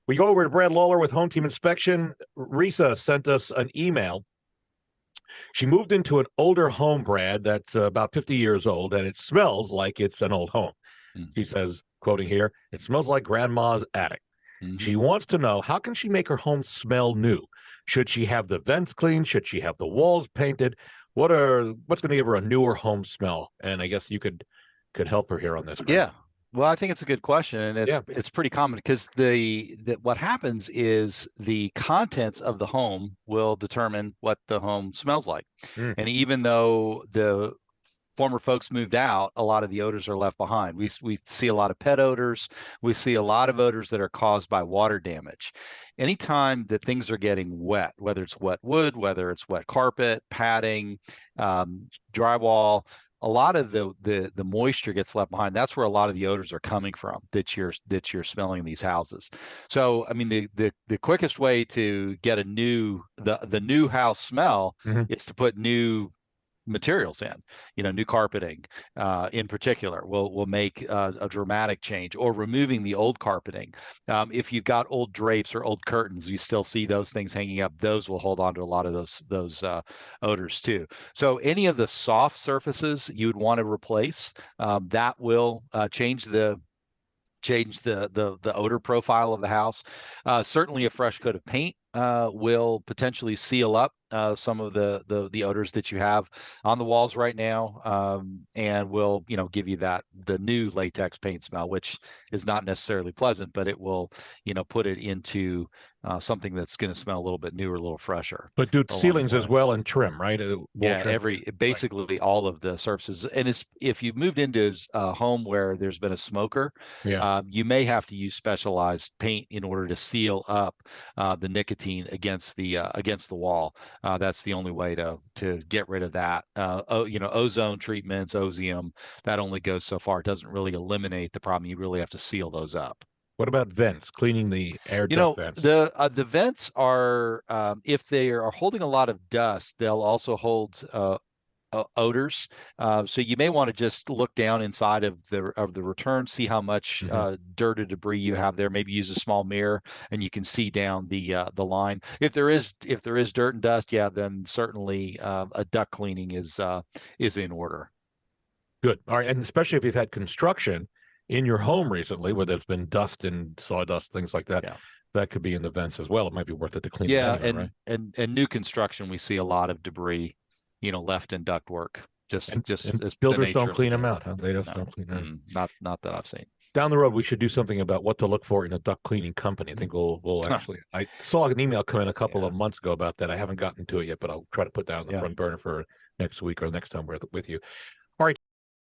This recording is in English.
We go over to Brad Lawler with Home Team Inspection. Risa sent us an email. She moved into an older home, Brad, that's about 50 years old, and it smells like it's an old home. Mm-hmm. She says, quoting here, "It smells like grandma's attic." Mm-hmm. She wants to know, how can she make her home smell new? Should she have the vents cleaned? Should she have the walls painted? What's going to give her a newer home smell? And I guess you could help her here on this, Brad. Yeah. Well, I think it's a good question, and it's pretty common because what happens is the contents of the home will determine what the home smells like. And even though the former folks moved out, a lot of the odors are left behind. We see a lot of pet odors. We see a lot of odors that are caused by water damage. Anytime that things are getting wet, whether it's wet wood, whether it's wet carpet, padding, drywall, a lot of the moisture gets left behind. That's where a lot of the odors are coming from that you're smelling in these houses. So, I mean, the quickest way to get the new house smell is to put new materials in, new carpeting in particular will make a dramatic change, or removing the old carpeting. If you've got old drapes or old curtains, you still see those things hanging up, those will hold on to a lot of those odors too. So any of the soft surfaces you would want to replace, that will change the odor profile of the house. Certainly a fresh coat of paint will potentially seal up some of the odors that you have on the walls right now, and will give you the new latex paint smell, which is not necessarily pleasant, but it will put it into something that's going to smell a little bit newer, a little fresher. But do ceilings as well and trim, right? Basically all of the surfaces. And if you've moved into a home where there's been a smoker, you may have to use specialized paint in order to seal up the nicotine against the wall. That's the only way to get rid of that. Ozone treatments, Ozium, that only goes so far. It doesn't really eliminate the problem. You really have to seal those up. What about vents, cleaning the air duct vents? The vents are, if they are holding a lot of dust, they'll also hold odors. So you may want to just look down inside of the return, see how much dirt or debris you have there. Maybe use a small mirror and you can see down the line. If there is dirt and dust, then certainly a duct cleaning is in order. Good. All right, and especially if you've had construction in your home recently, where there's been dust and sawdust, things like that, that could be in the vents as well. It might be worth it to clean. Right? And new construction, we see a lot of debris, left in ductwork. Just as builders don't clean them out, huh? They just don't clean them. Not that I've seen. Down the road, we should do something about what to look for in a duct cleaning company. I think we'll actually. I saw an email come in a couple of months ago about that. I haven't gotten to it yet, but I'll try to put that on the front burner for next week or next time we're with you.